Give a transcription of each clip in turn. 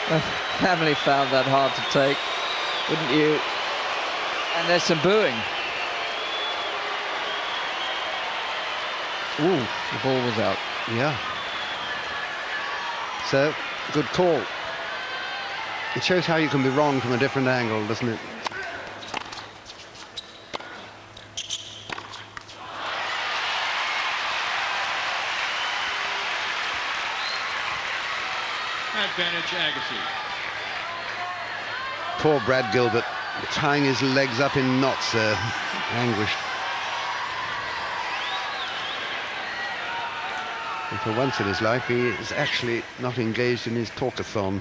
The family found that hard to take, wouldn't you? And there's some booing. Ooh, the ball was out. Yeah. So, good call. It shows how you can be wrong from a different angle, doesn't it? Advantage Agassi. Poor Brad Gilbert, tying his legs up in knots, anguished. And for once in his life, he is actually not engaged in his talkathon.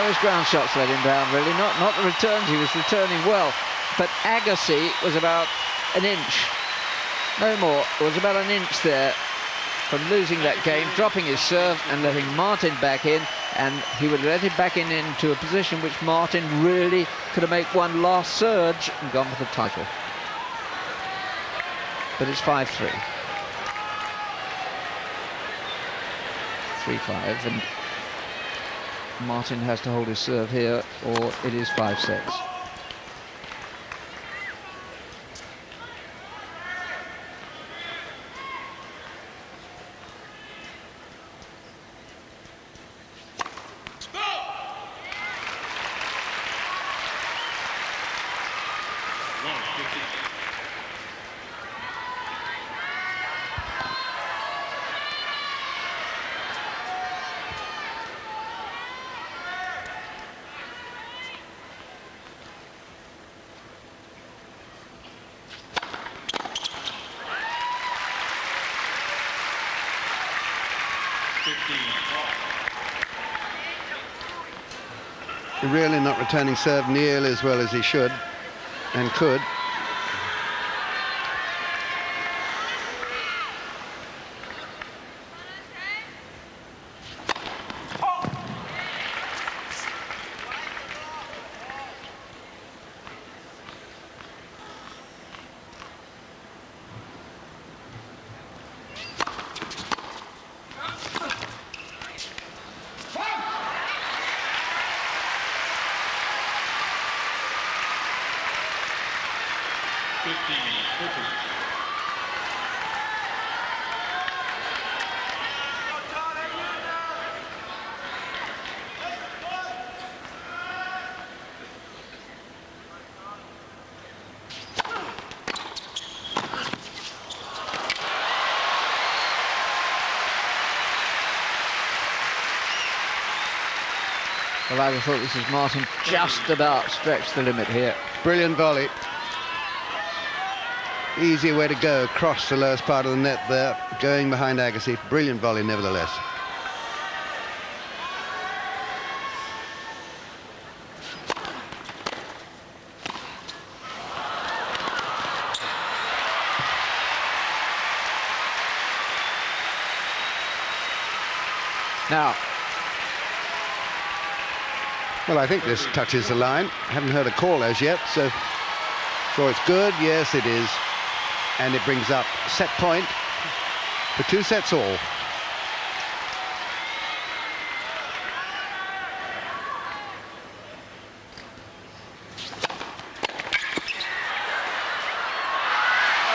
His ground shots let him down, really. Not the returns, he was returning well. But Agassi was about an inch, no more. It was about an inch there from losing that game, dropping his serve and letting Martin back in, and he would let him back into a position which Martin really could have made one last surge and gone for the title. But it's 5-3. 3-5, and Martin has to hold his serve here, or it is 5 sets. Really not returning serve nearly as well as he should and could. Well, I thought this is Martin just about stretched the limit here. Brilliant volley. Easy way to go, across the lowest part of the net there, going behind Agassi. Brilliant volley nevertheless. Now, well, I think this touches the line. Haven't heard a call as yet, so it's good. Yes, it is. And it brings up set point for 2 sets all.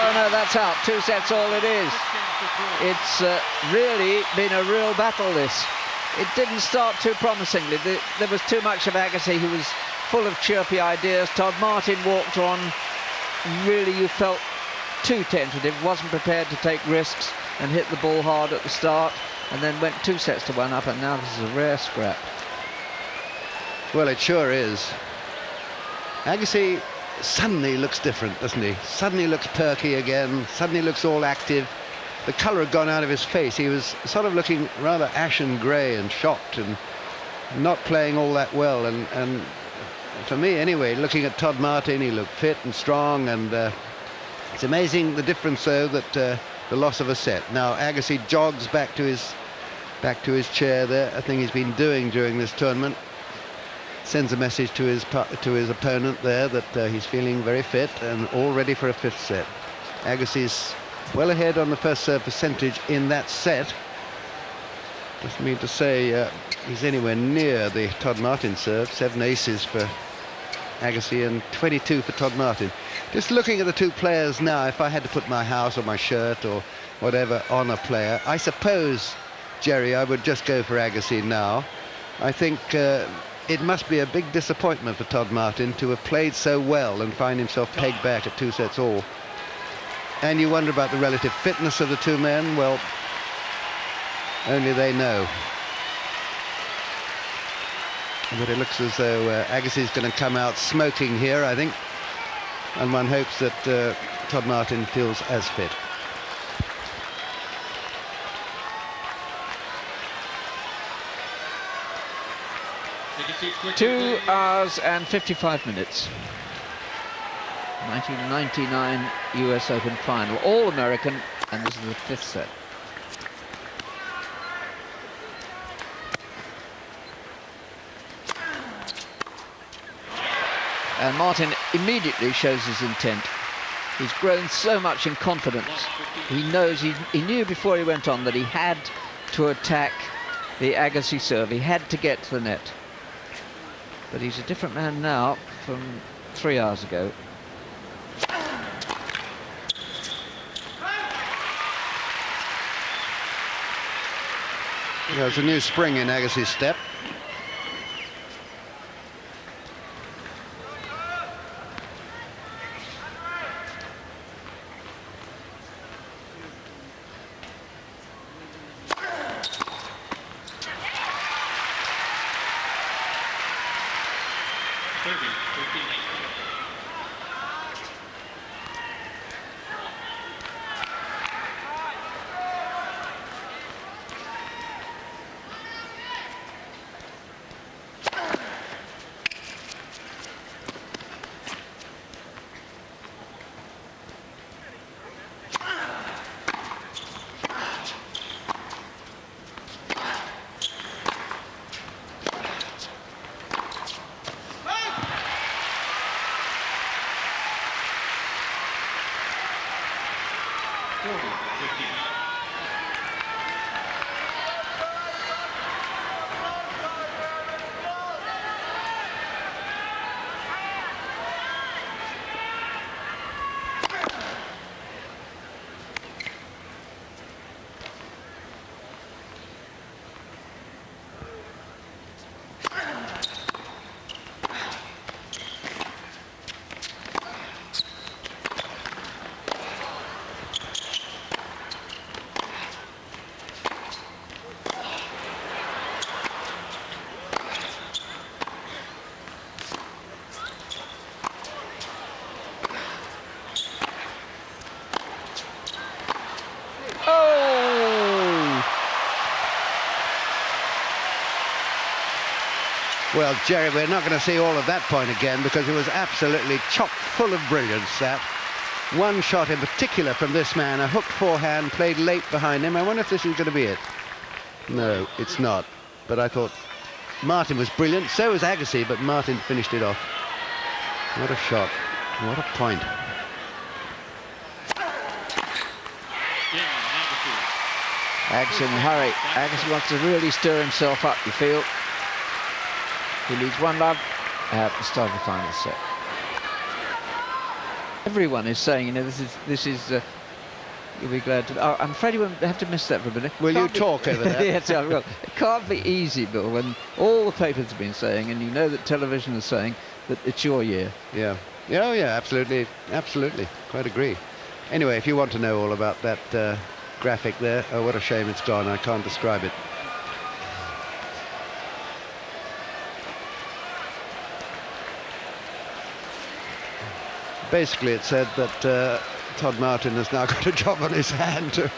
oh no, that's out. 2 sets all it is. It's really been a real battle, this. It didn't start too promisingly. There was too much of Agassi, who was full of chirpy ideas. Todd Martin walked on. Really, you felt too tentative, wasn't prepared to take risks and hit the ball hard at the start, and then went 2 sets to 1 up, and now this is a rare scrap. Well, it sure is. Agassi suddenly looks different, doesn't he? Suddenly looks perky again, suddenly looks all active. The colour had gone out of his face. He was sort of looking rather ashen grey and shocked and not playing all that well. And for me, anyway, looking at Todd Martin, he looked fit and strong, and it's amazing the difference, though, that the loss of a set. Now Agassi jogs back to his chair there. I think he's been doing during this tournament. sends a message to his opponent there that he's feeling very fit and all ready for a 5th set. Agassi's well ahead on the first serve percentage in that set. Doesn't mean to say he's anywhere near the Todd Martin serve. 7 aces for Agassi and 22 for Todd Martin. Just looking at the two players now, if I had to put my house or my shirt or whatever on a player, I suppose, Jerry, I would just go for Agassi now. I think it must be a big disappointment for Todd Martin to have played so well and find himself pegged back at 2 sets all. And you wonder about the relative fitness of the two men. Well, only they know. But it looks as though Agassi's going to come out smoking here, I think. And one hopes that Todd Martin feels as fit. Two hours and 55 minutes. 1999 US Open final, all American, and this is the 5th set. And Martin immediately shows his intent. He's grown so much in confidence. He knows, he knew before he went on that he had to attack the Agassi serve. He had to get to the net. But he's a different man now from 3 hours ago. There's a new spring in Agassi's step. Well, Jerry, we're not going to see all of that point again because it was absolutely chock full of brilliance, that. One shot in particular from this man, a hooked forehand, played late behind him. I wonder if this is going to be it. No, it's not. But I thought Martin was brilliant. So was Agassi, but Martin finished it off. What a shot. What a point. Agassi in a hurry. Agassi wants to really stir himself up, you feel. He leads 1-love at the start of the final set. Everyone is saying, you know, this is you'll be glad to. Oh, I'm afraid you won't have to miss that for a minute. Will you talk over that? Yes, I will. It can't be easy, Bill, when all the papers have been saying, and you know that television is saying, that it's your year. Yeah. Yeah, oh, yeah, absolutely. Absolutely. Quite agree. Anyway, if you want to know all about that graphic there, oh, what a shame it's gone. I can't describe it. Basically, it said that Todd Martin has now got a job on his hand to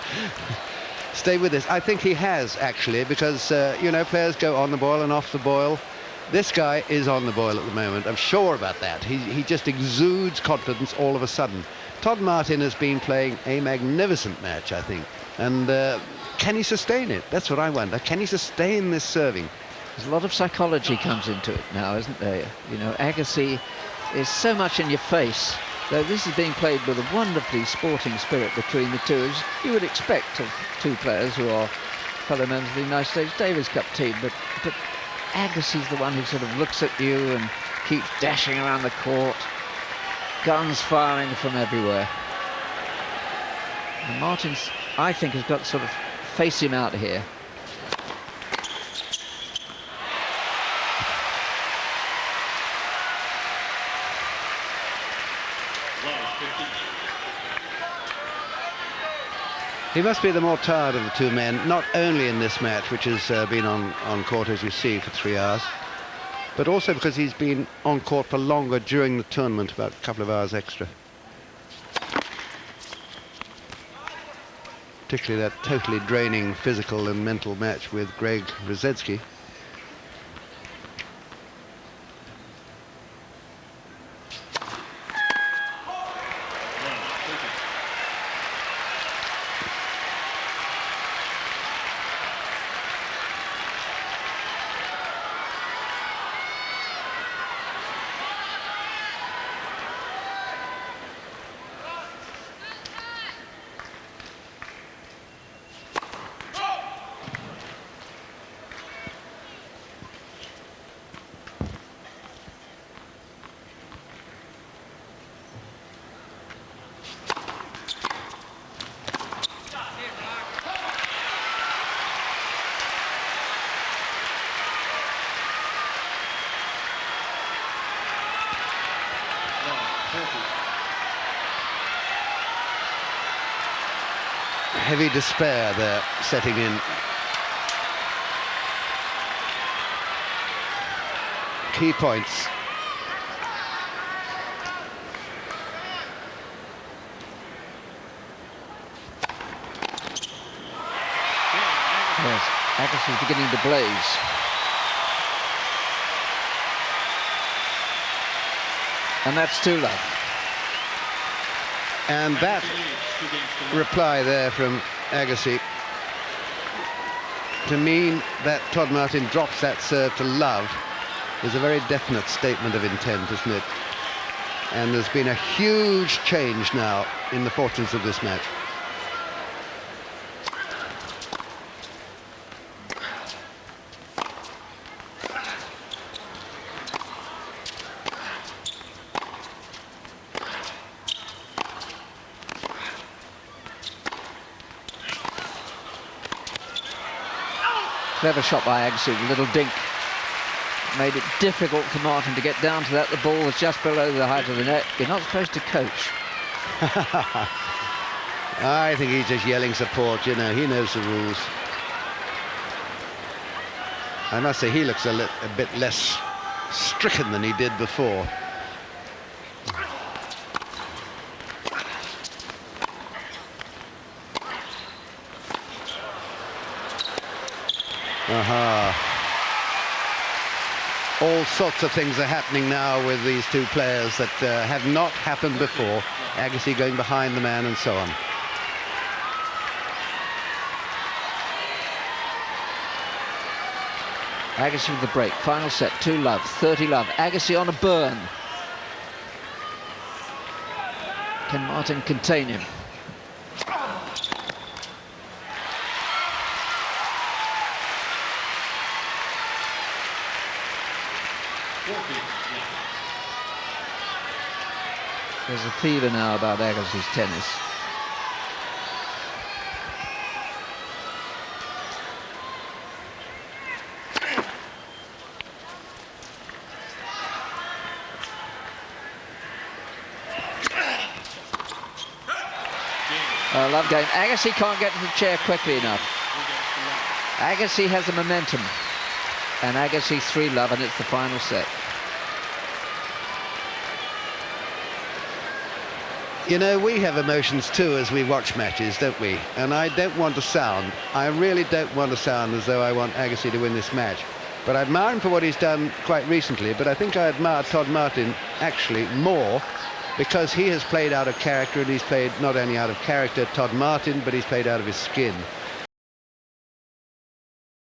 stay with this. I think he has, actually, because, you know, players go on the boil and off the boil. This guy is on the boil at the moment. I'm sure about that. He just exudes confidence all of a sudden. Todd Martin has been playing a magnificent match, I think. And can he sustain it? That's what I wonder. Can he sustain this serving? There's a lot of psychology comes into it now, isn't there? You know, Agassi is so much in your face, though this is being played with a wonderfully sporting spirit between the two, as you would expect of two players who are fellow members of the United States Davis Cup team. But Agassi's the one who sort of looks at you and keeps dashing around the court, guns firing from everywhere. And Martin's, I think, has got to sort of face him out here. He must be the more tired of the two men, not only in this match, which has been on court, as you see, for 3 hours, but also because he's been on court for longer during the tournament, about a couple of hours extra. Particularly that totally draining physical and mental match with Greg Rosetsky. Heavy despair there setting in. Key points. Yes, Agassi's beginning to blaze. And that's 2-love. And that reply there from Agassi to mean that Todd Martin drops that serve to love is a very definite statement of intent, isn't it? And there's been a huge change now in the fortunes of this match. Clever shot by Agassi, a little dink. Made it difficult for Martin to get down to that. The ball was just below the height of the net. You're not supposed to coach. I think he's just yelling support, you know, he knows the rules. I must say, he looks a bit less stricken than he did before. All sorts of things are happening now with these two players that have not happened before. Agassi going behind the man and so on. Agassi with the break. Final set, 2-love, 30-love. Agassi on a burn. Can Martin contain him? There's a fever now about Agassi's tennis. Love game. Agassi can't get to the chair quickly enough. Agassi has the momentum. And Agassi 3-love, and it's the final set. You know, we have emotions too as we watch matches, don't we? And I don't want to sound, I really don't want to sound as though I want Agassi to win this match. But I admire him for what he's done quite recently, but I think I admire Todd Martin actually more because he has played out of character, and he's played not only out of character, Todd Martin, but he's played out of his skin.